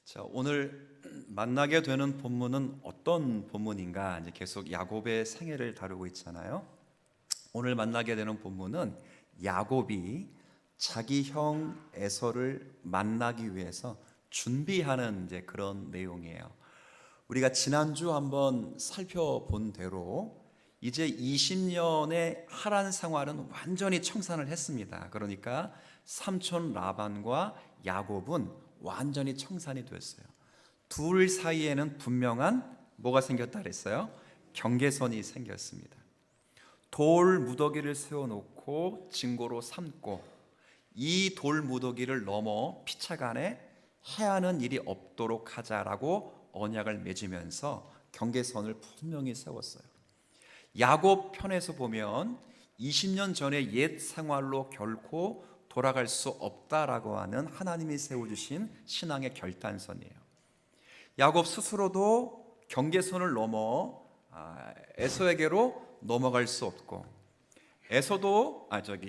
자, 오늘 만나게 되는 본문은 어떤 본문인가? 이제 계속 야곱의 생애를 다루고 있잖아요. 오늘 만나게 되는 본문은 야곱이 자기 형 에서를 만나기 위해서 준비하는 이제 그런 내용이에요. 우리가 지난주 한번 살펴본 대로 이제 20년의 하란 생활은 완전히 청산을 했습니다. 그러니까 삼촌 라반과 야곱은 완전히 청산이 됐어요. 둘 사이에는 분명한 뭐가 생겼다 그랬어요? 경계선이 생겼습니다. 돌 무더기를 세워놓고 증거로 삼고 이 돌 무더기를 넘어 피차간에 해하는 일이 없도록 하자라고 언약을 맺으면서 경계선을 분명히 세웠어요. 야곱 편에서 보면 20년 전의 옛 생활로 결코 돌아갈 수 없다라고 하는 하나님이 세워주신 신앙의 결단선이에요. 야곱 스스로도 경계선을 넘어 에서에게로 넘어갈 수 없고,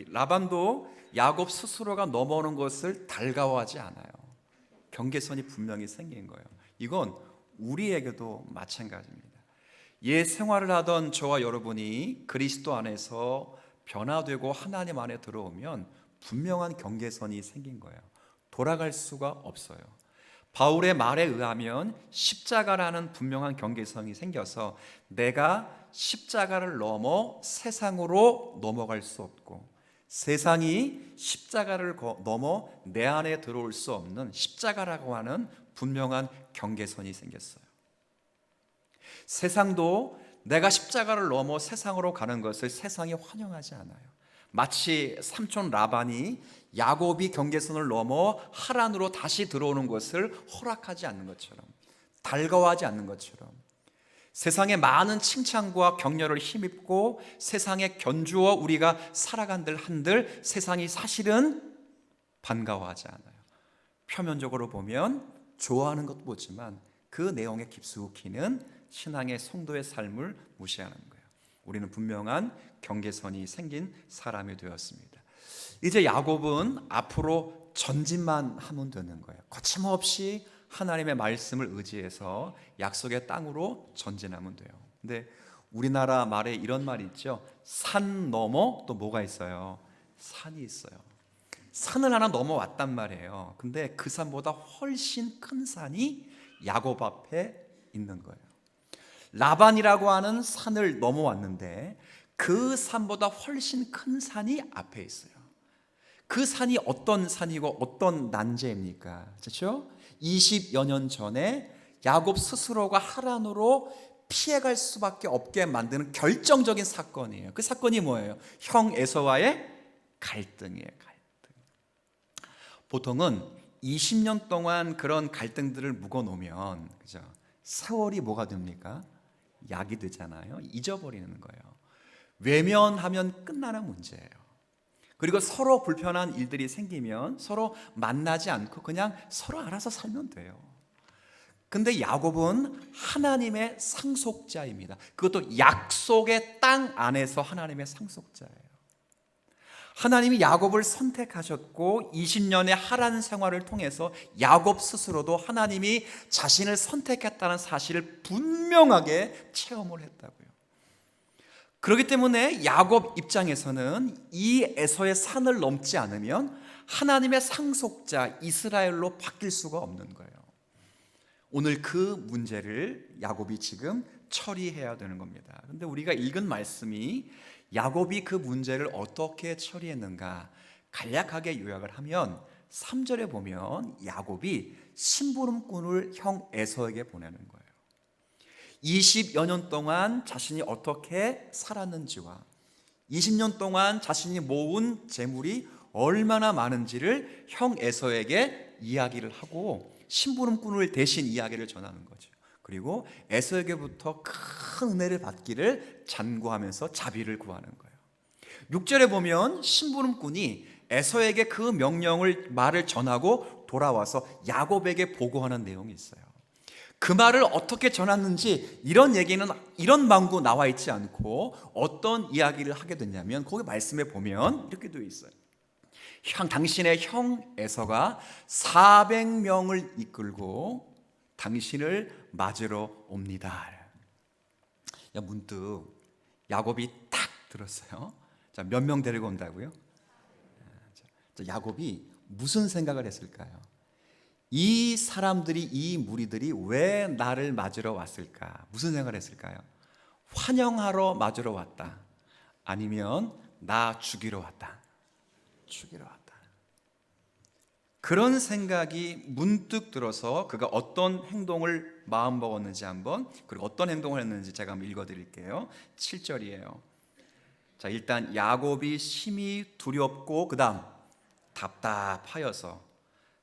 라반도 야곱 스스로가 넘어오는 것을 달가워하지 않아요. 경계선이 분명히 생긴 거예요. 이건 우리에게도 마찬가지입니다. 옛 생활을 하던 저와 여러분이 그리스도 안에서 변화되고 하나님 안에 들어오면 분명한 경계선이 생긴 거예요. 돌아갈 수가 없어요. 바울의 말에 의하면 십자가라는 분명한 경계선이 생겨서 내가 십자가를 넘어 세상으로 넘어갈 수 없고, 세상이 십자가를 넘어 내 안에 들어올 수 없는 십자가라고 하는 분명한 경계선이 생겼어요. 세상도 내가 십자가를 넘어 세상으로 가는 것을 세상이 환영하지 않아요. 마치 삼촌 라반이 야곱이 경계선을 넘어 하란으로 다시 들어오는 것을 허락하지 않는 것처럼, 달가워하지 않는 것처럼, 세상의 많은 칭찬과 격려를 힘입고 세상에 견주어 우리가 살아간들 한들 세상이 사실은 반가워하지 않아요. 표면적으로 보면 좋아하는 것도 보지만 그 내용에 깊숙이는 신앙의 성도의 삶을 무시하는 거예요. 우리는 분명한 경계선이 생긴 사람이 되었습니다. 이제 야곱은 앞으로 전진만 하면 되는 거예요. 거침없이 하나님의 말씀을 의지해서 약속의 땅으로 전진하면 돼요. 근데 우리나라 말에 이런 말이 있죠. 산 넘어 또 뭐가 있어요? 산이 있어요. 산을 하나 넘어왔단 말이에요. 근데 그 산보다 훨씬 큰 산이 야곱 앞에 있는 거예요. 라반이라고 하는 산을 넘어왔는데 그 산보다 훨씬 큰 산이 앞에 있어요. 그 산이 어떤 산이고 어떤 난제입니까? 그렇죠? 20여 년 전에 야곱 스스로가 하란으로 피해갈 수밖에 없게 만드는 결정적인 사건이에요. 그 사건이 뭐예요? 형 에서와의 갈등이에요. 갈등. 보통은 20년 동안 그런 갈등들을 묵어놓으면, 그죠? 세월이 뭐가 됩니까? 약이 되잖아요. 잊어버리는 거예요. 외면하면 끝나는 문제예요. 그리고 서로 불편한 일들이 생기면 서로 만나지 않고 그냥 서로 알아서 살면 돼요. 근데 야곱은 하나님의 상속자입니다. 그것도 약속의 땅 안에서 하나님의 상속자예요. 하나님이 야곱을 선택하셨고 20년의 하란 생활을 통해서 야곱 스스로도 하나님이 자신을 선택했다는 사실을 분명하게 체험을 했다고요. 그렇기 때문에 야곱 입장에서는 이 에서의 산을 넘지 않으면 하나님의 상속자 이스라엘로 바뀔 수가 없는 거예요. 오늘 그 문제를 야곱이 지금 처리해야 되는 겁니다. 그런데 우리가 읽은 말씀이 야곱이 그 문제를 어떻게 처리했는가 간략하게 요약을 하면 3절에 보면 야곱이 심부름꾼을 형 에서에게 보내는 거예요. 20여 년 동안 자신이 어떻게 살았는지와 20년 동안 자신이 모은 재물이 얼마나 많은지를 형 에서에게 이야기를 하고 심부름꾼을 대신 이야기를 전하는 거죠. 그리고 에서에게부터 큰 은혜를 받기를 잔구하면서 자비를 구하는 거예요. 6절에 보면 심부름꾼이 에서에게 그 말을 전하고 돌아와서 야곱에게 보고하는 내용이 있어요. 그 말을 어떻게 전했는지 이런 망구 나와 있지 않고 어떤 이야기를 하게 됐냐면 거기 말씀에 보면 이렇게 되어 있어요. 당신의 형 에서가 400명을 이끌고 당신을 맞으러 옵니다. 야, 문득 야곱이 딱 들었어요. 자, 몇 명 데리고 온다고요? 자, 야곱이 무슨 생각을 했을까요? 이 사람들이, 이 무리들이 왜 나를 맞으러 왔을까? 무슨 생각을 했을까요? 환영하러 맞으러 왔다, 아니면 나 죽이러 왔다. 죽이러 왔다. 그런 생각이 문득 들어서 그가 어떤 행동을 마음먹었는지 한번, 그리고 어떤 행동을 했는지 제가 한번 읽어드릴게요. 7절이에요. 자, 일단 야곱이 심히 두렵고 그 다음 답답하여서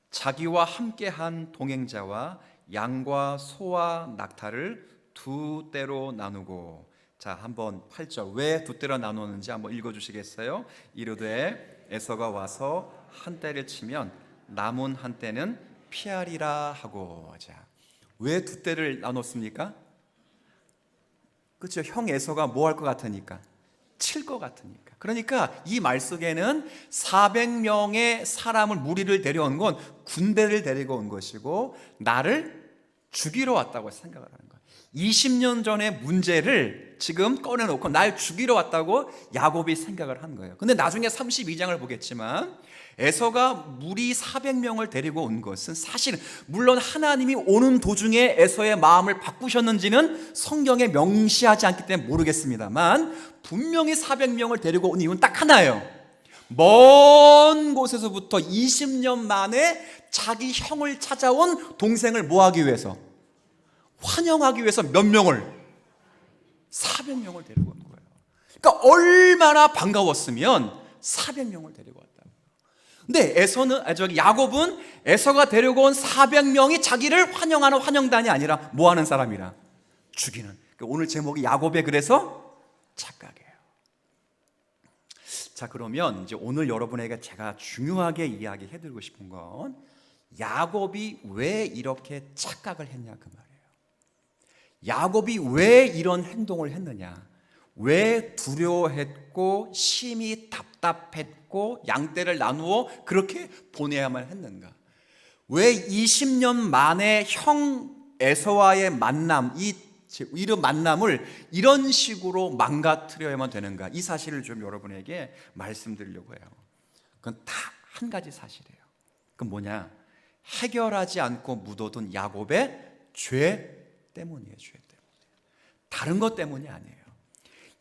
자기와 함께한 동행자와 양과 소와 낙타를 두 떼로 나누고, 자, 한번 8절 왜 두 떼로 나누는지 한번 읽어주시겠어요? 이르되 에서가 와서 한 떼를 치면 남은 한 떼는 피하리라 하고. 자, 왜 두 떼를 나눴습니까? 그렇죠. 형 에서가 뭐 할 것 같으니까, 칠 것 같으니까. 그러니까 이 말 속에는 400명의 사람을, 무리를 데려온 건 군대를 데리고 온 것이고 나를 죽이러 왔다고 생각을 하는 거예요. 20년 전의 문제를 지금 꺼내놓고 날 죽이러 왔다고 야곱이 생각을 한 거예요. 근데 나중에 32장을 보겠지만 에서가 무리 400명을 데리고 온 것은 사실은, 물론 하나님이 오는 도중에 에서의 마음을 바꾸셨는지는 성경에 명시하지 않기 때문에 모르겠습니다만 분명히 400명을 데리고 온 이유는 딱 하나예요. 먼 곳에서부터 20년 만에 자기 형을 찾아온 동생을 뭐하기 위해서? 환영하기 위해서 몇 명을? 400명을 데리고 온 거예요. 그러니까 얼마나 반가웠으면 400명을 데리고 왔다. 근데 야곱은 에서가 데리고 온 400명이 자기를 환영하는 환영단이 아니라 뭐 하는 사람이라? 죽이는. 그러니까 오늘 제목이 야곱의 그래서 착각이에요. 자, 그러면 이제 오늘 여러분에게 제가 중요하게 이야기해드리고 싶은 건 야곱이 왜 이렇게 착각을 했냐, 그 말이에요. 야곱이 왜 이런 행동을 했느냐, 왜 두려워했고 심히 답답했고 양떼를 나누어 그렇게 보내야만 했는가, 왜 20년 만에 형 에서와의 만남, 이런 만남을 이런 식으로 망가뜨려야만 되는가, 이 사실을 좀 여러분에게 말씀드리려고 해요. 그건 딱 한 가지 사실이에요. 그건 뭐냐? 해결하지 않고 묻어둔 야곱의 죄 때문이에요. 죄 때문에. 다른 것 때문이 아니에요.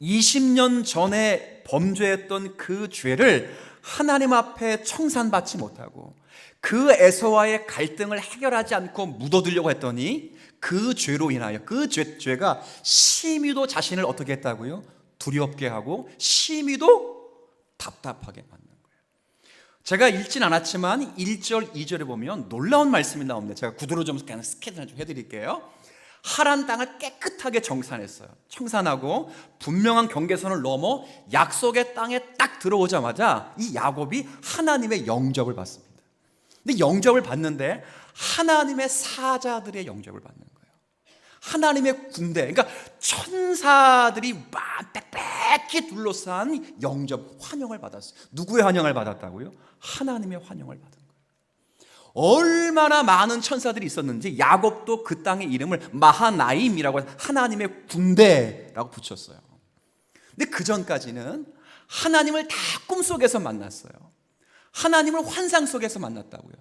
20년 전에 범죄했던 그 죄를 하나님 앞에 청산받지 못하고 그 에서와의 갈등을 해결하지 않고 묻어두려고 했더니 그 죄로 인하여 그 죄가 심히도 자신을 어떻게 했다고요? 두렵게 하고 심히도 답답하게 만든 거예요. 제가 읽진 않았지만 1절, 2절에 보면 놀라운 말씀이 나옵니다. 제가 구두로 좀 그냥 스캔을 좀 해드릴게요. 하란 땅을 깨끗하게 청산하고 분명한 경계선을 넘어 약속의 땅에 딱 들어오자마자 이 야곱이 하나님의 영접을 받습니다. 근데 영접을 받는데 하나님의 사자들의 영접을 받는 거예요. 하나님의 군대, 그러니까 천사들이 막 빽빽히 둘러싼 영접, 환영을 받았어요. 누구의 환영을 받았다고요? 하나님의 환영을 받은 거예요. 얼마나 많은 천사들이 있었는지 야곱도 그 땅의 이름을 마하나임이라고 해서 하나님의 군대라고 붙였어요. 근데 그 전까지는 하나님을 다 꿈속에서 만났어요. 하나님을 환상 속에서 만났다고요.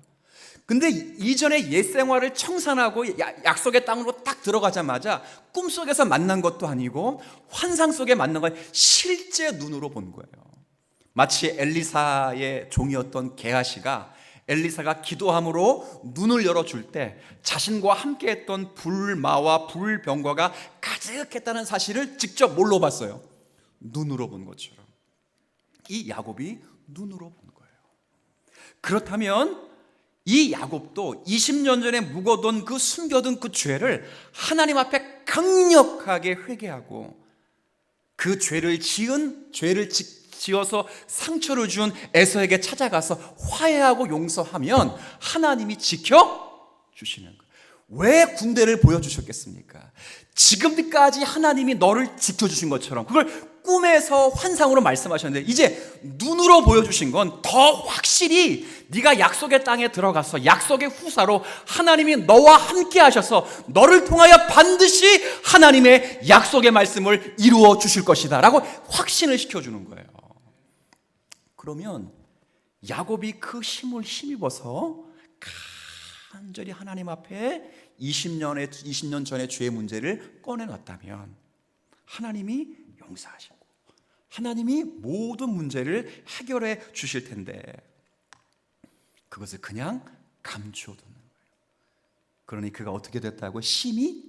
근데 이전에 옛 생활을 청산하고 약속의 땅으로 딱 들어가자마자 꿈속에서 만난 것도 아니고 환상 속에 만난 건 실제 눈으로 본 거예요. 마치 엘리사의 종이었던 게하시가 엘리사가 기도함으로 눈을 열어줄 때 자신과 함께했던 불마와 불병과가 가득했다는 사실을 직접 뭘로 봤어요? 눈으로 본 것처럼. 이 야곱이 눈으로 본 거예요. 그렇다면 이 야곱도 20년 전에 묵어둔 그 숨겨둔 그 죄를 하나님 앞에 강력하게 회개하고 그 죄를 지어서 상처를 준 에서에게 찾아가서 화해하고 용서하면 하나님이 지켜주시는 거예요. 왜 군대를 보여주셨겠습니까? 지금까지 하나님이 너를 지켜주신 것처럼 그걸 꿈에서 환상으로 말씀하셨는데 이제 눈으로 보여주신 건 더 확실히 네가 약속의 땅에 들어가서 약속의 후사로 하나님이 너와 함께 하셔서 너를 통하여 반드시 하나님의 약속의 말씀을 이루어 주실 것이다 라고 확신을 시켜주는 거예요. 그러면 야곱이 그 힘을 힘입어서 간절히 하나님 앞에 20년 전의 죄의 문제를 꺼내놨다면 하나님이 용서하시고 하나님이 모든 문제를 해결해 주실 텐데 그것을 그냥 감추어두는 거예요. 그러니 그가 어떻게 됐다고? 심히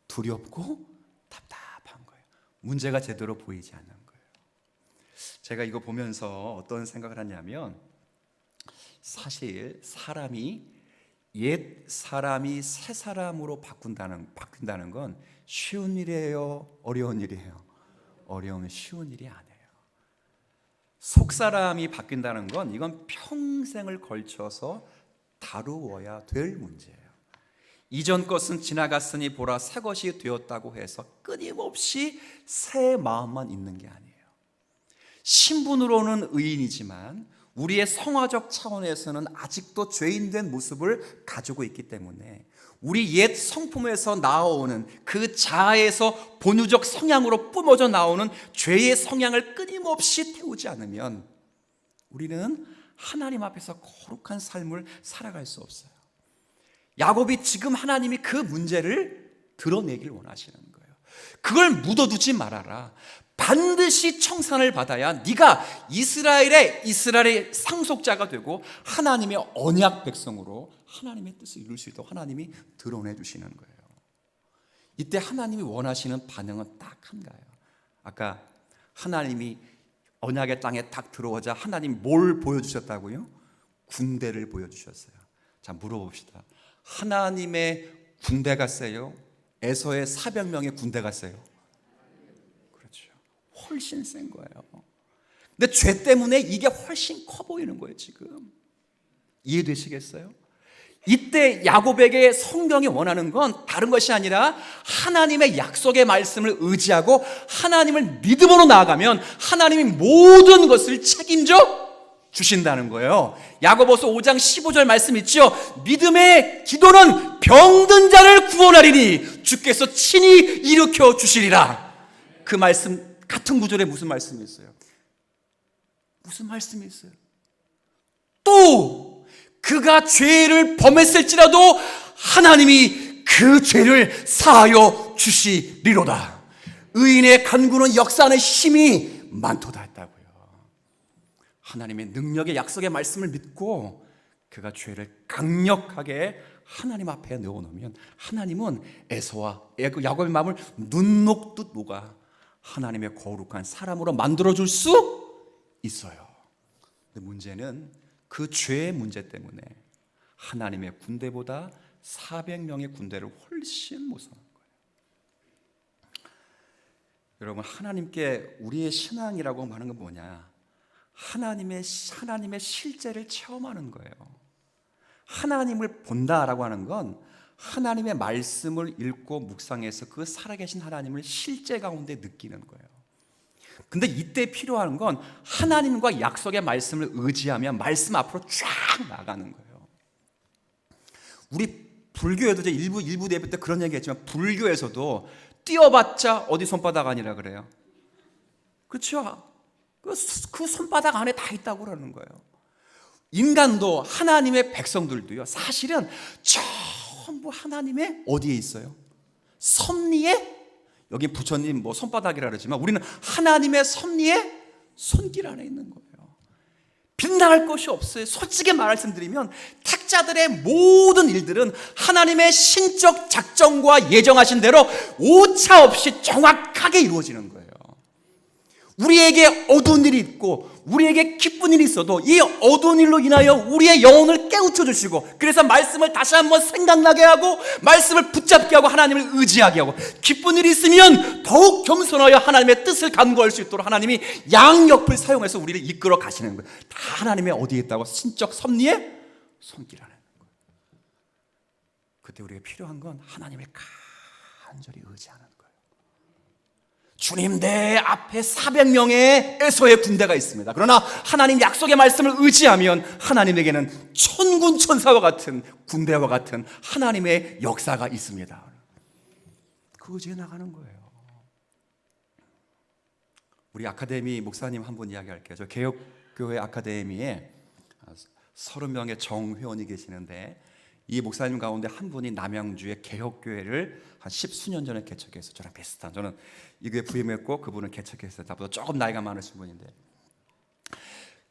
두렵고 답답한 거예요. 문제가 제대로 보이지 않는 거예요. 제가 이거 보면서 어떤 생각을 하냐면 사실 사람이 옛 사람이 새 사람으로 바뀐다는 건 쉬운 일이에요? 어려운 일이에요? 쉬운 일이 아니에요. 속 사람이 바뀐다는 건 이건 평생을 걸쳐서 다루어야 될 문제예요. 이전 것은 지나갔으니 보라 새 것이 되었다고 해서 끊임없이 새 마음만 있는 게 아니에요. 신분으로는 의인이지만 우리의 성화적 차원에서는 아직도 죄인된 모습을 가지고 있기 때문에 우리 옛 성품에서 나오는 그 자아에서 본유적 성향으로 뿜어져 나오는 죄의 성향을 끊임없이 태우지 않으면 우리는 하나님 앞에서 거룩한 삶을 살아갈 수 없어요. 야곱이 지금 하나님이 그 문제를 드러내길 원하시는 거예요. 그걸 묻어두지 말아라. 반드시 청산을 받아야 네가 이스라엘의 상속자가 되고 하나님의 언약 백성으로 하나님의 뜻을 이룰 수 있도록 하나님이 드러내 주시는 거예요. 이때 하나님이 원하시는 반응은 딱 한가요. 아까 하나님이 언약의 땅에 딱 들어오자 하나님 뭘 보여주셨다고요? 군대를 보여주셨어요. 자, 물어봅시다. 하나님의 군대가 세요? 에서의 400명의 군대가 세요? 훨씬 센 거예요. 근데 죄 때문에 이게 훨씬 커 보이는 거예요. 지금 이해되시겠어요? 이때 야곱에게 성경이 원하는 건 다른 것이 아니라 하나님의 약속의 말씀을 의지하고 하나님을 믿음으로 나아가면 하나님이 모든 것을 책임져 주신다는 거예요. 야고보서 5장 15절 말씀 있죠. 믿음의 기도는 병든 자를 구원하리니 주께서 친히 일으켜 주시리라. 그 말씀 같은 구절에 무슨 말씀이 있어요? 무슨 말씀이 있어요? 또 그가 죄를 범했을지라도 하나님이 그 죄를 사하여 주시리로다. 의인의 간구는 역사하는 힘이 많도다 했다고요. 하나님의 능력의 약속의 말씀을 믿고 그가 죄를 강력하게 하나님 앞에 넣어놓으면 하나님은 에서와 야곱의 마음을 눈 녹듯 녹아 하나님의 거룩한 사람으로 만들어줄 수 있어요. 근데 문제는 그 죄의 문제 때문에 하나님의 군대보다 400명의 군대를 훨씬 모성한 거예요. 여러분, 하나님께 우리의 신앙이라고 하는 건 뭐냐? 하나님의 실제를 체험하는 거예요. 하나님을 본다라고 하는 건 하나님의 말씀을 읽고 묵상해서 그 살아계신 하나님을 실제 가운데 느끼는 거예요. 근데 이때 필요한 건 하나님과 약속의 말씀을 의지하면 말씀 앞으로 쫙 나가는 거예요. 우리 불교에도 이제 일부 예배 때 그런 얘기 했지만 불교에서도 뛰어봤자 어디 손바닥 아니라 그래요. 그렇죠? 그 손바닥 안에 다 있다고 그러는 거예요. 인간도 하나님의 백성들도요, 사실은 전부 하나님의 어디에 있어요? 섭리에, 여기 부처님 뭐 손바닥이라 그러지만 우리는 하나님의 섭리에 손길 안에 있는 거예요. 빗나갈 것이 없어요. 솔직히 말씀드리면 택자들의 모든 일들은 하나님의 신적 작정과 예정하신 대로 오차 없이 정확하게 이루어지는 거예요. 우리에게 어두운 일이 있고 우리에게 기쁜 일이 있어도 이 어두운 일로 인하여 우리의 영혼을 깨우쳐 주시고, 그래서 말씀을 다시 한번 생각나게 하고 말씀을 붙잡게 하고 하나님을 의지하게 하고, 기쁜 일이 있으면 더욱 겸손하여 하나님의 뜻을 간구할 수 있도록 하나님이 양옆을 사용해서 우리를 이끌어 가시는 거예요. 다 하나님의 어디에 있다고? 신적 섭리에 손길 안에 있는 거예요. 그때 우리가 필요한 건 하나님을 간절히 의지하는 거예요. 주님 내 앞에 400명의 에서의 군대가 있습니다. 그러나 하나님 약속의 말씀을 의지하면 하나님에게는 천군 천사와 같은 군대와 같은 하나님의 역사가 있습니다. 그 의지에 나가는 거예요. 우리 아카데미 목사님 한 분 이야기할게요. 저 개혁교회 아카데미에 30명의 정회원이 계시는데 이 목사님 가운데 한 분이 남양주의 개혁교회를 한 10수년 전에 개척해서 저랑 비슷한, 저는 이 교회 부임했고 그분은 개척했어요. 나보다 조금 나이가 많으신 분인데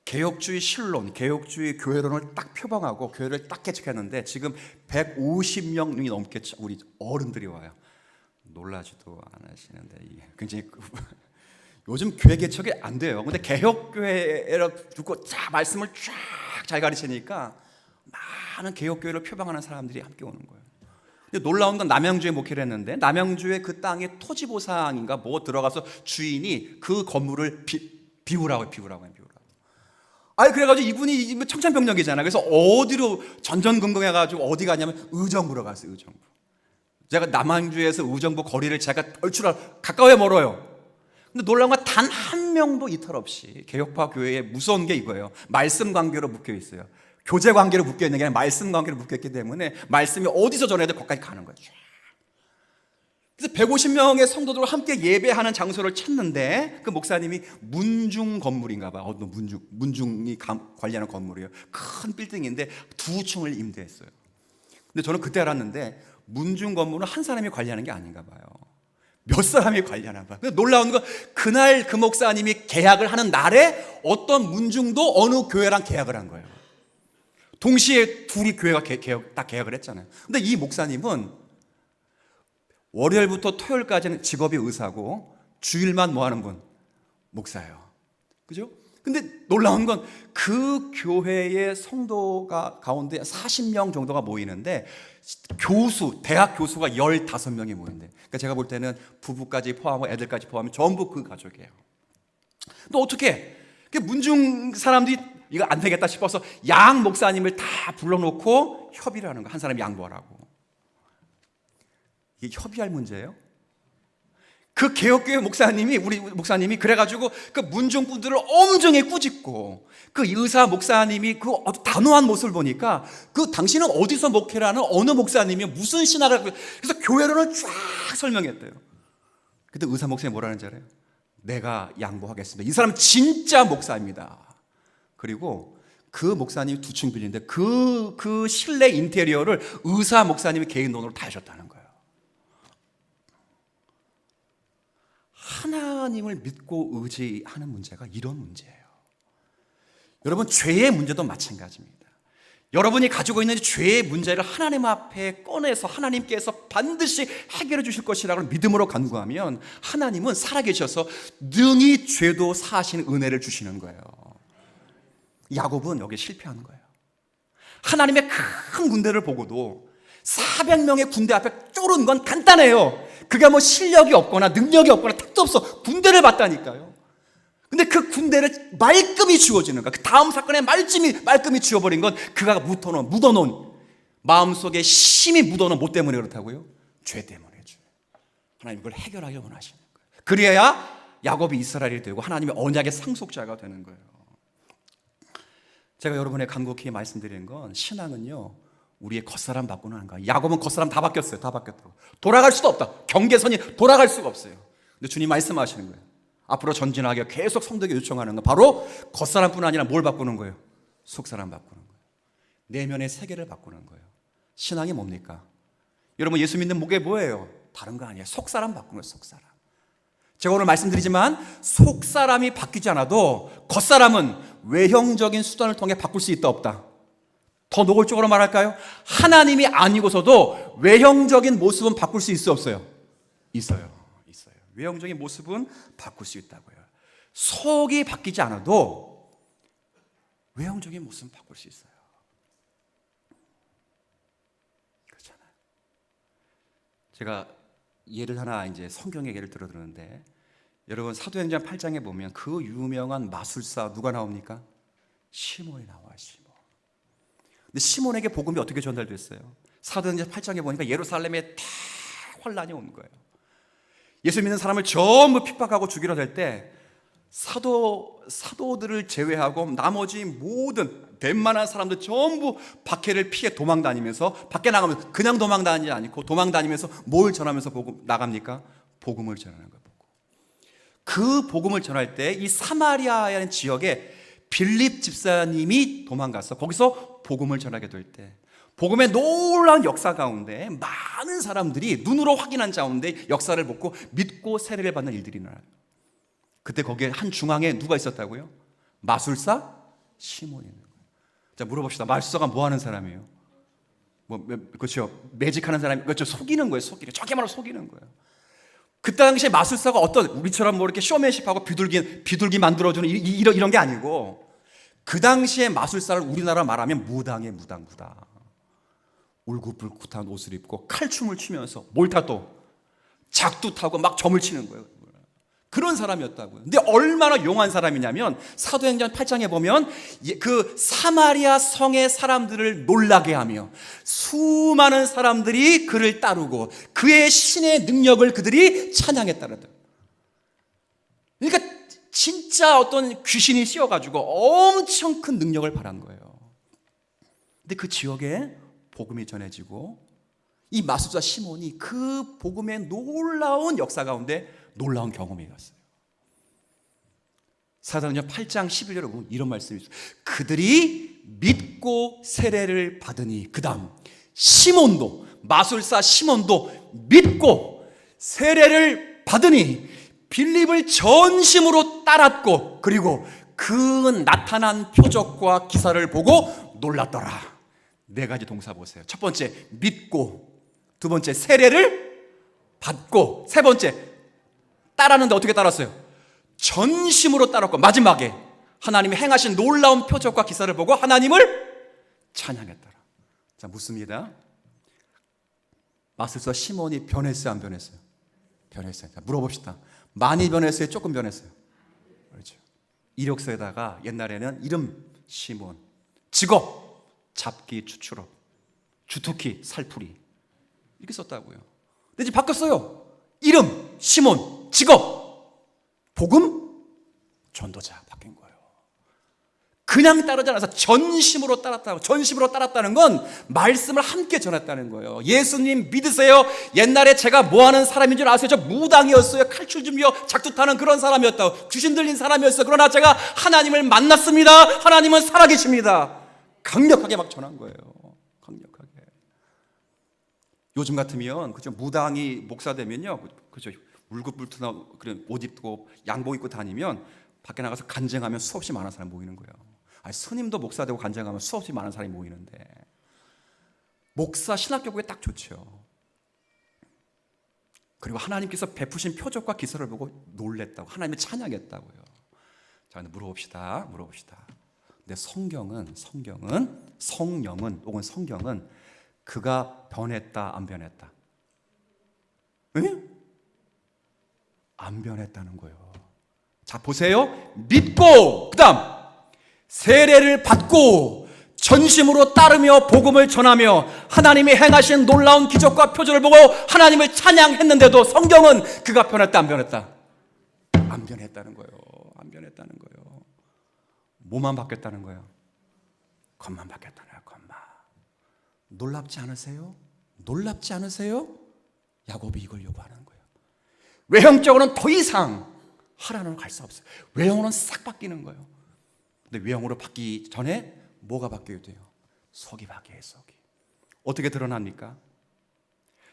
개혁주의 신론, 개혁주의 교회론을 딱 표방하고 교회를 딱 개척했는데 지금 150명이 넘게 우리 어른들이 와요. 놀라지도 않으시는데 이게 굉장히 요즘 교회 개척이 안 돼요. 근데 개혁교회를 두고 쫙 말씀을 쫙 잘 가르치니까 많은 개혁교회를 표방하는 사람들이 함께 오는 거예요. 근데 놀라운 건 남양주에 목회를 했는데 남양주의 그 땅에 토지보상인가 뭐 들어가서 주인이 그 건물을 비우라고. 아니 그래가지고 이분이 청천벽력이잖아. 그래서 어디로 전전긍긍해가지고 어디 가냐면 의정부로 갔어요. 의정부. 제가 남양주에서 의정부 거리를 제가 얼추 가까워야 멀어요. 근데 놀라운 건 단 한 명도 이탈 없이 개혁파 교회에 무서운 게 이거예요. 말씀 관계로 묶여 있어요. 교제 관계로 묶여 있는 게 아니라 말씀 관계로 묶여 있기 때문에 말씀이 어디서 전해도 거기까지 가는 거예요. 그래서 150명의 성도들과 함께 예배하는 장소를 찾는데 그 목사님이 문중 건물인가 봐요. 문중이 관리하는 건물이에요. 큰 빌딩인데 2층을 임대했어요. 근데 저는 그때 알았는데 문중 건물은 한 사람이 관리하는 게 아닌가 봐요. 몇 사람이 관리하나 봐요. 놀라운 건 그날 그 목사님이 계약을 하는 날에 어떤 문중도 어느 교회랑 계약을 한 거예요. 동시에 둘이 교회가 딱 계약을 했잖아요. 근데 이 목사님은 월요일부터 토요일까지는 직업이 의사고 주일만 뭐 하는 분? 목사예요. 그죠? 근데 놀라운 건 그 교회의 성도가 가운데 40명 정도가 모이는데 대학 교수가 15명이 모인대. 그러니까 제가 볼 때는 부부까지 포함하고 애들까지 포함하면 전부 그 가족이에요. 또 어떻게? 문중 사람들이 이거 안 되겠다 싶어서 양 목사님을 다 불러놓고 협의를 하는 거야. 한 사람이 양보하라고. 이게 협의할 문제예요? 그 개혁교회 목사님이, 우리 목사님이 그래가지고 그 문중분들을 엄정히 꾸짖고 그 의사 목사님이 그 단호한 모습을 보니까 그 당신은 어디서 목회를 하는 어느 목사님이 무슨 신학을, 그래서 교회론을 쫙 설명했대요. 근데 의사 목사님이 뭐라는 줄 알아요? 내가 양보하겠습니다. 이 사람은 진짜 목사입니다. 그리고 그 목사님이 2층 빌리는데 그 실내 인테리어를 의사 목사님이 개인 돈으로 다 해줬다는 거예요. 하나님을 믿고 의지하는 문제가 이런 문제예요. 여러분, 죄의 문제도 마찬가지입니다. 여러분이 가지고 있는 죄의 문제를 하나님 앞에 꺼내서 하나님께서 반드시 해결해 주실 것이라고 믿음으로 간구하면 하나님은 살아계셔서 능히 죄도 사하시는 은혜를 주시는 거예요. 야곱은 여기에 실패하는 거예요. 하나님의 큰 군대를 보고도 400명의 군대 앞에 쫄은 건 간단해요. 그게 뭐 실력이 없거나 능력이 없거나 택도 없어. 군대를 봤다니까요. 근데 그 군대를 말끔히 지워지는 거야. 그 다음 사건에 말끔히 지워버린 건 그가 묻어놓은 마음속에 심히 묻어놓은 뭐 때문에 그렇다고요? 죄 때문에. 하나님 그걸 해결하길 원하시는 거예요. 그래야 야곱이 이스라엘이 되고 하나님의 언약의 상속자가 되는 거예요. 제가 여러분의 간곡히 말씀드리는 건 신앙은요, 우리의 겉사람 바꾸는 한 거예요. 야곱은 겉사람 다 바뀌었어요. 다 바뀌었다고. 돌아갈 수도 없다. 경계선이 돌아갈 수가 없어요. 근데 주님 말씀하시는 거예요. 앞으로 전진하게 계속 성도에게 요청하는 거, 바로 겉사람뿐 아니라 뭘 바꾸는 거예요? 속사람 바꾸는 거예요. 내면의 세계를 바꾸는 거예요. 신앙이 뭡니까? 여러분, 예수 믿는 목에 뭐예요? 다른 거 아니에요. 속사람 바꾸는 거예요. 속사람. 제가 오늘 말씀드리지만 속사람이 바뀌지 않아도 겉사람은 외형적인 수단을 통해 바꿀 수 있다 없다? 더 노골적으로 말할까요? 하나님이 아니고서도 외형적인 모습은 바꿀 수 있어 없어요? 있어요. 외형적인 모습은 바꿀 수 있다고요. 속이 바뀌지 않아도 외형적인 모습은 바꿀 수 있어요. 그렇잖아요. 제가 예를 하나 이제 성경의 예를 들어드렸는데, 여러분 사도행전 8장에 보면 그 유명한 마술사 누가 나옵니까? 시몬이 나와요. 시몬. 근데 시몬에게 복음이 어떻게 전달됐어요? 사도행전 8장에 보니까 예루살렘에 다 환란이 온 거예요. 예수 믿는 사람을 전부 핍박하고 죽이려 될 때 사도들을 제외하고 나머지 모든 웬만한 사람들 전부 박해를 피해 도망 다니면서, 밖에 나가면 그냥 도망 다니지 않고 도망 다니면서 뭘 전하면서 나갑니까? 복음을 전하는 거예요. 그 복음을 전할 때 이 사마리아라는 지역에 빌립 집사님이 도망가서 거기서 복음을 전하게 될 때, 복음의 놀라운 역사 가운데 많은 사람들이 눈으로 확인한 가운데 역사를 보고 믿고 세례를 받는 일들이 일어나요. 그때 거기에 한 중앙에 누가 있었다고요? 마술사 시몬이 있는 거예요. 자, 물어봅시다. 마술사가 뭐 하는 사람이에요? 그렇죠. 매직하는 사람이, 그렇죠. 속이는 거예요. 저게 바로 속이는 거예요. 그 당시에 마술사가 어떤, 우리처럼 뭐 이렇게 쇼맨십하고 비둘기 만들어주는 이런 게 아니고, 그 당시에 마술사를 우리나라 말하면 무당이에요. 무당. 울긋불긋한 옷을 입고 칼춤을 추면서 몰타 또 작두 타고 막 점을 치는 거예요. 그런 사람이었다고요. 근데 얼마나 용한 사람이냐면 사도행전 8장에 보면 그 사마리아 성의 사람들을 놀라게 하며 수많은 사람들이 그를 따르고 그의 신의 능력을 그들이 찬양했다는 거예요. 그러니까 진짜 어떤 귀신이 씌워가지고 엄청 큰 능력을 발한 거예요. 근데 그 지역에 복음이 전해지고 이 마술사 시몬이 그 복음의 놀라운 역사 가운데 놀라운 경험이 있었어요. 사도행전 8장 11절에 보면 이런 말씀이 있어요. 그들이 믿고 세례를 받으니, 그 다음 시몬도, 마술사 시몬도 믿고 세례를 받으니 빌립을 전심으로 따랐고, 그리고 그 나타난 표적과 기사를 보고 놀랐더라. 네 가지 동사 보세요. 첫 번째 믿고, 두 번째 세례를 받고, 세 번째 따랐는데 어떻게 따랐어요? 전심으로 따랐고, 마지막에 하나님이 행하신 놀라운 표적과 기사를 보고 하나님을 찬양했더라. 자, 묻습니다. 마술사 시몬이 변했어요, 안 변했어요? 변했어요. 자, 물어봅시다. 많이 변했어요, 조금 변했어요? 그렇죠. 이력서에다가 옛날에는 이름 시몬, 직업 잡기, 추추럽, 주특기, 살풀이 이렇게 썼다고요. 근데 이제 바뀌었어요. 이름 시몬, 직업 복음 전도자 바뀐 거예요. 그냥 따르지 않아서 전심으로 따랐다고. 전심으로 따랐다는 건 말씀을 함께 전했다는 거예요. 예수님 믿으세요. 옛날에 제가 뭐 하는 사람인 줄 아세요? 저 무당이었어요. 칼출 준비요 작두 타는 그런 사람이었다고. 귀신 들린 사람이었어요. 그러나 제가 하나님을 만났습니다. 하나님은 살아계십니다. 강력하게 막 전한 거예요. 강력하게. 요즘 같으면 그죠, 무당이 목사 되면요, 그죠, 울긋불긋한 그런 옷 입고 양복 입고 다니면 밖에 나가서 간증하면 수없이 많은 사람이 모이는 거예요. 아니, 스님도 목사 되고 간증하면 수없이 많은 사람이 모이는데, 목사 신학교국에 딱 좋죠. 그리고 하나님께서 베푸신 표적과 기사를 보고 놀랬다고, 하나님을 찬양했다고요. 자, 근데 물어봅시다. 근데 성경은 혹은 성경은 그가 변했다, 안 변했다? 응? 안 변했다는 거예요. 자, 보세요. 믿고, 그 다음 세례를 받고 전심으로 따르며 복음을 전하며 하나님이 행하신 놀라운 기적과 표적을 보고 하나님을 찬양했는데도 성경은 그가 변했다, 안 변했다? 안 변했다는 거예요. 안 변했다는 거예요. 뭐만 바뀌었다는 거예요? 겉만 바뀌었다는 거예요. 겉만. 놀랍지 않으세요? 놀랍지 않으세요? 야곱이 이걸 요구하는 거예요. 외형적으로는 더 이상 하나님으로 갈 수 없어요. 외형으로는 싹 바뀌는 거예요. 근데 외형으로 바뀌기 전에 뭐가 바뀌어야 돼요? 속이 바뀌어요. 속이. 어떻게 드러납니까?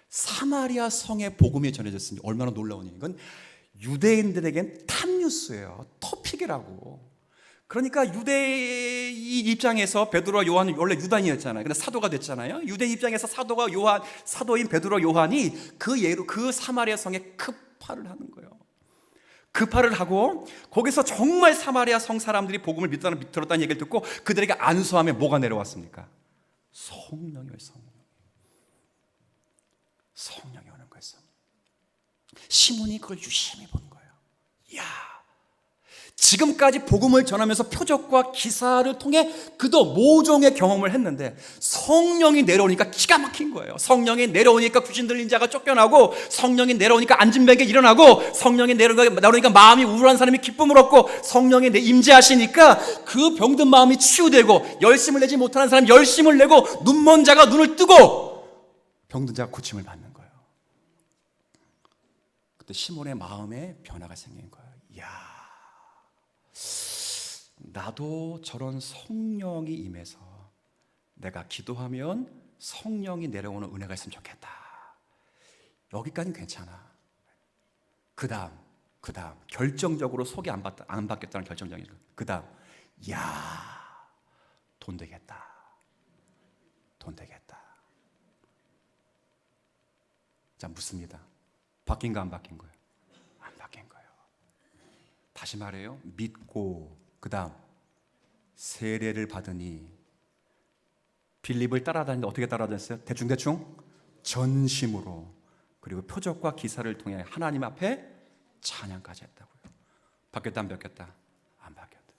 사마리아 성에 복음이 전해졌으니 얼마나 놀라운 일이에요. 이건 유대인들에겐 탑뉴스예요. 토픽이라고. 그러니까 유대인 입장에서 베드로와 요한은 원래 유다인이었잖아요. 근데 사도가 됐잖아요. 유대인 입장에서 사도인 베드로와 요한이 그 예로 그 사마리아 성에 급파를 하는 거예요. 급파를 하고 거기서 정말 사마리아 성 사람들이 복음을 들었다는 얘기를 듣고 그들에게 안수함에 뭐가 내려왔습니까? 성령이 오는 거였어. 시몬이 그걸 유심히 본 거예요. 야, 지금까지 복음을 전하면서 표적과 기사를 통해 그도 모종의 경험을 했는데 성령이 내려오니까 기가 막힌 거예요. 성령이 내려오니까 귀신 들린 자가 쫓겨나고, 성령이 내려오니까 앉은 뱅에 일어나고, 성령이 내려오니까 마음이 우울한 사람이 기쁨을 얻고, 성령이 임재하시니까 그 병든 마음이 치유되고, 열심을 내지 못하는 사람이 열심을 내고, 눈먼 자가 눈을 뜨고 병든 자가 고침을 받는 거예요. 그때 시몬의 마음에 변화가 생긴 거예요. 이야, 나도 저런 성령이 임해서 내가 기도하면 성령이 내려오는 은혜가 있으면 좋겠다. 여기까지는 괜찮아. 그 다음 결정적으로 속이 안 받겠다는 결정적인 거. 그 다음, 야, 돈 되겠다. 자, 묻습니다. 바뀐가 안 바뀐 거예요? 안 바뀐 거예요. 다시 말해요. 믿고, 그 다음 세례를 받으니, 빌립을 따라다니는데 어떻게 따라다녔어요? 대충 전심으로, 그리고 표적과 기사를 통해 하나님 앞에 찬양까지 했다고요. 바뀌었다 안 바뀌었다? 안 바뀌었다.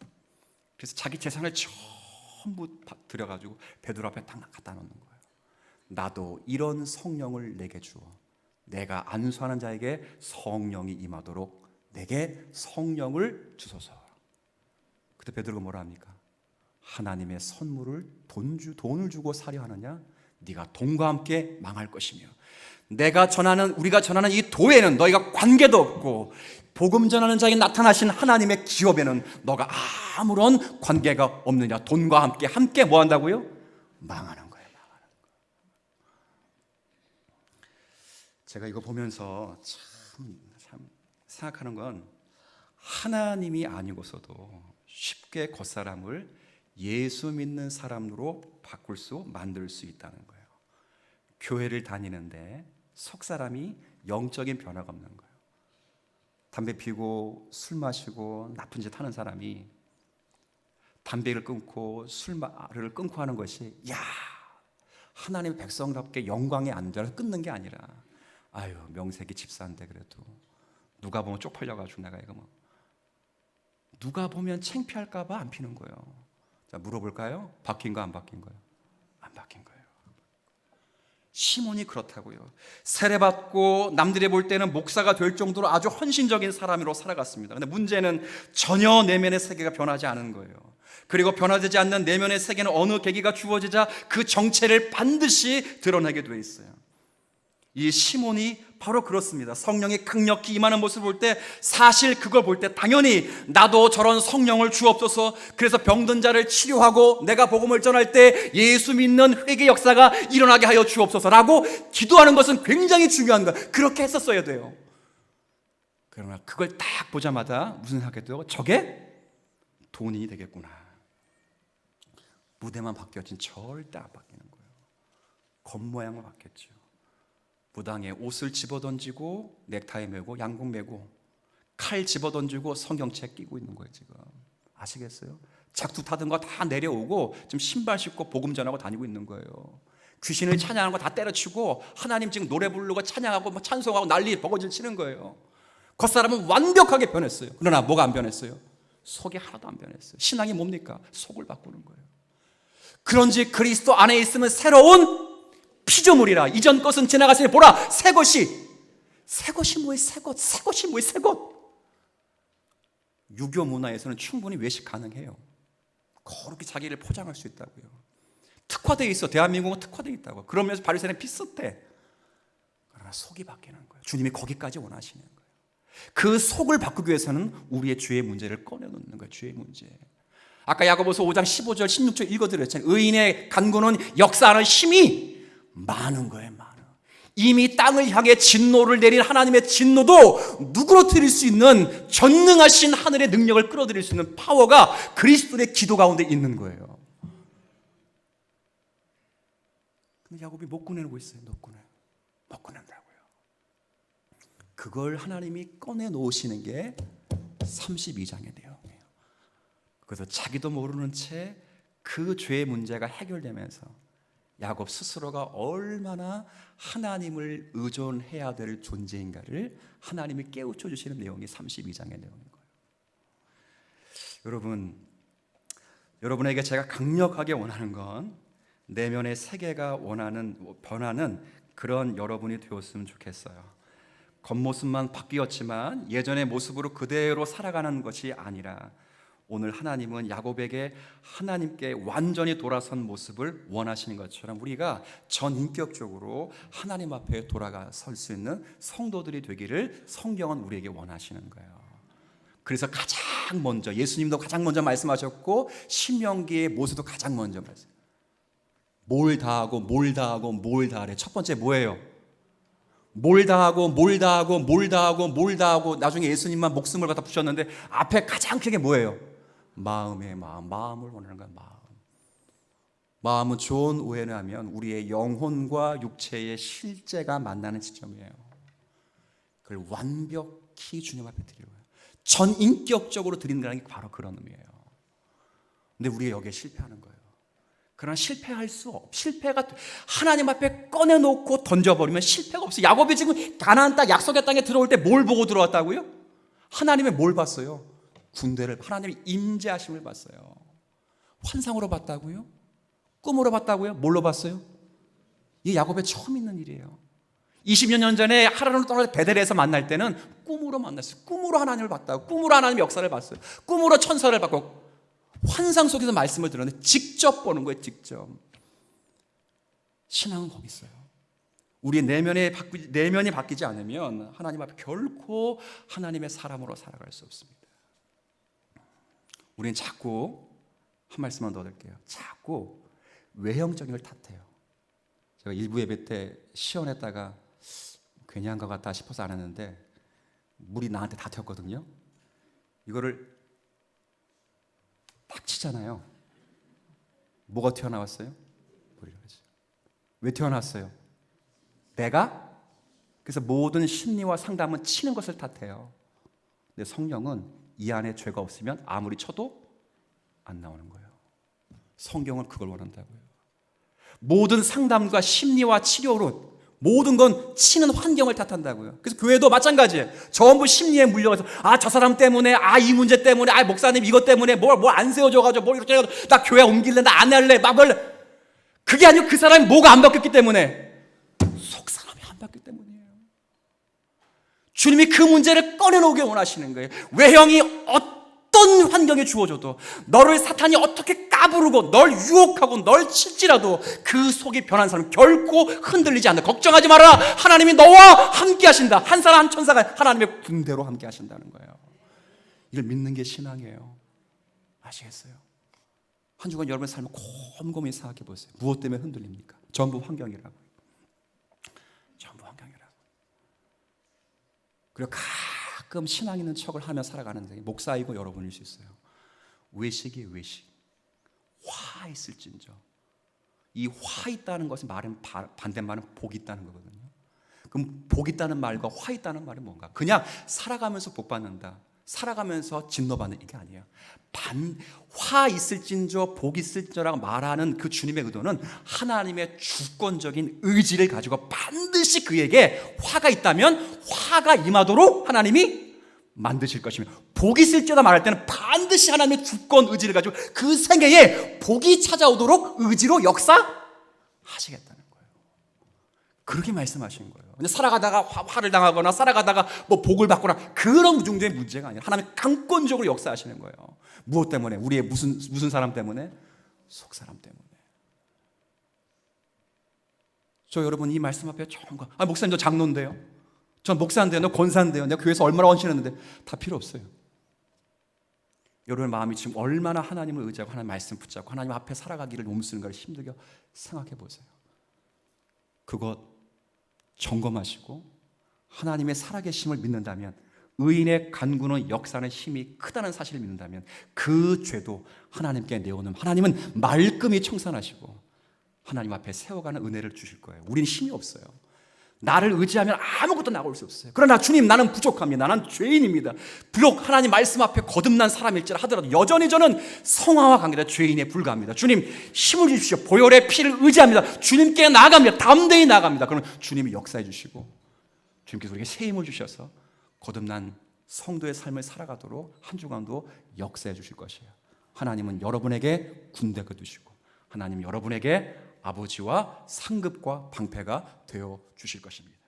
그래서 자기 재산을 전부 들여가지고 베드로 앞에 딱 갖다 놓는 거예요. 나도 이런 성령을 내게 주어 내가 안수하는 자에게 성령이 임하도록 내게 성령을 주소서. 그때 베드로가 뭐라 합니까? 하나님의 선물을 돈을 주고 사려 하느냐? 네가 돈과 함께 망할 것이며, 우리가 전하는 이 도에는 너희가 관계도 없고, 복음 전하는 자에게 나타나신 하나님의 기업에는 너가 아무런 관계가 없느냐? 돈과 함께 뭐 한다고요? 망하는 거예요. 제가 이거 보면서 참 생각하는 건, 하나님이 아니고서도 쉽게 겉사람을 예수 믿는 사람으로 만들 수 있다는 거예요. 교회를 다니는데 속사람이 영적인 변화가 없는 거예요. 담배 피고 술 마시고 나쁜 짓 하는 사람이 담배를 끊고 술을 끊고 하는 것이, 야, 하나님의 백성답게 영광의 안전을 끊는 게 아니라, 아유, 명색이 집사인데 그래도 누가 보면 쪽팔려가지고 내가 이거 누가 보면 창피할까 봐 안 피는 거예요. 자, 물어볼까요? 바뀐 거 안 바뀐 거예요? 안 바뀐 거예요. 시몬이 그렇다고요. 세례받고 남들이 볼 때는 목사가 될 정도로 아주 헌신적인 사람으로 살아갔습니다. 근데 문제는 전혀 내면의 세계가 변하지 않은 거예요. 그리고 변화되지 않는 내면의 세계는 어느 계기가 주어지자 그 정체를 반드시 드러내게 돼 있어요. 이 시몬이 바로 그렇습니다. 성령이 강력히 임하는 모습을 볼 때, 사실 그걸 볼 때 당연히 나도 저런 성령을 주옵소서, 그래서 병든 자를 치료하고 내가 복음을 전할 때 예수 믿는 회개 역사가 일어나게 하여 주옵소서라고 기도하는 것은 굉장히 중요한 거예요. 그렇게 했었어야 돼요. 그러나 그걸 딱 보자마자 무슨 생각이 들어요? 저게 돈이 되겠구나. 무대만 바뀌었지 절대 안 바뀌는 거예요. 겉모양만 바뀌었죠. 무당에 옷을 집어던지고 넥타이 메고 양복 메고 칼 집어던지고 성경책 끼고 있는 거예요. 지금 아시겠어요? 작두 타던 거 다 내려오고 지금 신발 신고 복음 전하고 다니고 있는 거예요. 귀신을 찬양하는 거 다 때려치고 하나님 지금 노래 부르고 찬양하고 찬송하고 난리 버거질 치는 거예요. 겉사람은 완벽하게 변했어요. 그러나 뭐가 안 변했어요? 속이 하나도 안 변했어요. 신앙이 뭡니까? 속을 바꾸는 거예요. 그런지 그리스도 안에 있으면 새로운 피조물이라. 이전 것은 지나갔으니 보라, 새 것이 뭐예요? 새 것. 유교 문화에서는 충분히 외식 가능해요. 그렇게 자기를 포장할 수 있다고요. 특화되어 있어. 대한민국은 특화되어 있다고. 그러면서 바리새인은 비슷해. 그러나 속이 바뀌는 거예요. 주님이 거기까지 원하시는 거예요. 그 속을 바꾸기 위해서는 우리의 죄의 문제를 꺼내놓는 거예요. 죄의 문제. 아까 야고보서 5장 15절 16절 읽어드렸잖아요. 의인의 간구는 역사하는 힘이 많은 거예요. 많아. 이미 땅을 향해 진노를 내린 하나님의 진노도 누그러뜨릴 수 있는 전능하신 하늘의 능력을 끌어들일 수 있는 파워가 그리스도의 기도 가운데 있는 거예요. 근데 야곱이 못 꺼내고 있어요. 못 꺼낸다고요. 그걸 하나님이 꺼내 놓으시는 게 32장의 내용이에요. 그래서 자기도 모르는 채 그 죄의 문제가 해결되면서 야곱 스스로가 얼마나 하나님을 의존해야 될 존재인가를 하나님이 깨우쳐 주시는 내용이 32장의 내용인 거예요. 여러분에게 제가 강력하게 원하는 건 내면의 세계가 변하는 그런 여러분이 되었으면 좋겠어요. 겉모습만 바뀌었지만 예전의 모습으로 그대로 살아가는 것이 아니라 오늘 하나님은 야곱에게 하나님께 완전히 돌아선 모습을 원하시는 것처럼 우리가 전인격적으로 하나님 앞에 돌아가 설 수 있는 성도들이 되기를 성경은 우리에게 원하시는 거예요. 그래서 가장 먼저 예수님도 가장 먼저 말씀하셨고 신명기의 모세도 가장 먼저 말씀. 뭘 다하고 뭘 다하고 뭘 다하래. 첫 번째 뭐예요? 뭘 다하고 뭘 다하고 뭘 다하고 뭘 다하고 나중에 예수님만 목숨을 갖다 부셨는데 앞에 가장 크게 뭐예요? 마음을 원하는 거야. 마음은 좋은 오해를 하면 우리의 영혼과 육체의 실제가 만나는 지점이에요. 그걸 완벽히 주님 앞에 드리는 거예요. 전인격적으로 드린다는 게 바로 그런 의미예요. 근데 우리가 여기에 실패하는 거예요. 그러나 실패가 하나님 앞에 꺼내놓고 던져버리면 실패가 없어요. 야곱이 지금 가나안 땅 약속의 땅에 들어올 때 뭘 보고 들어왔다고요? 하나님의 뭘 봤어요? 군대를, 하나님의 임재하심을 봤어요. 환상으로 봤다고요? 꿈으로 봤다고요? 뭘로 봤어요? 이게 야곱의 처음 있는 일이에요. 20여 년 전에 하란으로 떠나서 베델에서 만날 때는 꿈으로 만났어요. 꿈으로 하나님을 봤다고. 꿈으로 하나님의 역사를 봤어요. 꿈으로 천사를 봤고 환상 속에서 말씀을 들었는데 직접 보는 거예요. 직접. 신앙은 거기 있어요. 우리의 내면이 바뀌지 않으면 하나님 앞에 결코 하나님의 사람으로 살아갈 수 없습니다. 우리는 자꾸 한 말씀만 더 드릴게요. 자꾸 외형적인 걸 탓해요. 제가 일부 예배 때 시연했다가 괜히 한 것 같다 싶어서 안 했는데 물이 나한테 다 튀었거든요. 이거를 딱 치잖아요. 뭐가 튀어나왔어요? 물이라고 하죠. 왜 튀어나왔어요? 내가? 그래서 모든 심리와 상담은 치는 것을 탓해요. 근데 성령은 이 안에 죄가 없으면 아무리 쳐도 안 나오는 거예요. 성경은 그걸 원한다고요. 모든 상담과 심리와 치료로 모든 건 치는 환경을 탓한다고요. 그래서 교회도 마찬가지예요. 전부 심리에 물려가서 저 사람 때문에 이 문제 때문에 목사님 이것 때문에 뭘 안 세워줘가지고 뭘 이렇게 해가지고 나 교회 옮길래 나 안 할래 막 할래. 그게 아니고 그 사람이 뭐가 안 바뀌었기 때문에 속 사람이 안 바뀌었기 때문이에요. 주님이 그 문제를 꺼내놓게 원하시는 거예요. 외형이 어떤 환경에 주어져도 너를 사탄이 어떻게 까부르고 널 유혹하고 널 칠지라도 그 속이 변한 사람 결코 흔들리지 않는다. 걱정하지 마라. 하나님이 너와 함께 하신다. 한 사람 한 천사가 하나님의 군대로 함께 하신다는 거예요. 이걸 믿는 게 신앙이에요. 아시겠어요? 한 주간 여러분의 삶을 곰곰이 생각해 보세요. 무엇 때문에 흔들립니까? 전부 환경이라고. 전부 환경이라고. 그리고 가끔 신앙 있는 척을 하며 살아가는데 목사이고 여러분일 수 있어요. 외식이에요. 외식. 화 있을진저. 이 화 있다는 것은 반대말은 복 있다는 거거든요. 그럼 복 있다는 말과 화 있다는 말은 뭔가? 그냥 살아가면서 복 받는다, 살아가면서 진노받는 이게 아니에요. 화 있을진저 복 있을진저라고 말하는 그 주님의 의도는 하나님의 주권적인 의지를 가지고 반드시 그에게 화가 있다면 화가 임하도록 하나님이 만드실 것이며, 복이 있을지어다 말할 때는 반드시 하나님의 주권 의지를 가지고 그 생애에 복이 찾아오도록 의지로 역사하시겠다는 거예요. 그렇게 말씀하신 거예요. 근데 살아가다가 화를 당하거나 살아가다가 복을 받거나 그런 정도의 문제가 아니라 하나님 강권적으로 역사하시는 거예요. 무엇 때문에? 우리의 무슨 사람 때문에? 속 사람 때문에. 저 여러분 이 말씀 앞에 처음 목사님 저 장로인데요, 전 목사인데요, 너 권사인데요, 내가 교회에서 얼마나 헌신했는데, 다 필요 없어요. 여러분의 마음이 지금 얼마나 하나님을 의지하고 하나님 말씀 붙잡고 하나님 앞에 살아가기를 몸쓰는가를 힘들게 생각해 보세요. 그것 점검하시고 하나님의 살아계심을 믿는다면, 의인의 간구는 역사는 힘이 크다는 사실을 믿는다면 그 죄도 하나님께 내어놓으면 하나님은 말끔히 청산하시고 하나님 앞에 세워가는 은혜를 주실 거예요. 우리는 힘이 없어요. 나를 의지하면 아무것도 나올 수 없어요. 그러나 주님, 나는 부족합니다. 나는 죄인입니다. 비록 하나님 말씀 앞에 거듭난 사람일지라 하더라도 여전히 저는 성화와 관계다 죄인에 불과합니다. 주님 힘을 주십시오. 보혈의 피를 의지합니다. 주님께 나아갑니다. 담대히 나아갑니다. 그러면 주님이 역사해 주시고 주님께서 우리에게 새 힘을 주셔서 거듭난 성도의 삶을 살아가도록 한 주간도 역사해 주실 것이에요. 하나님은 여러분에게 군대가 되시고 하나님 여러분에게 아버지와 상급과 방패가 되어 주실 것입니다.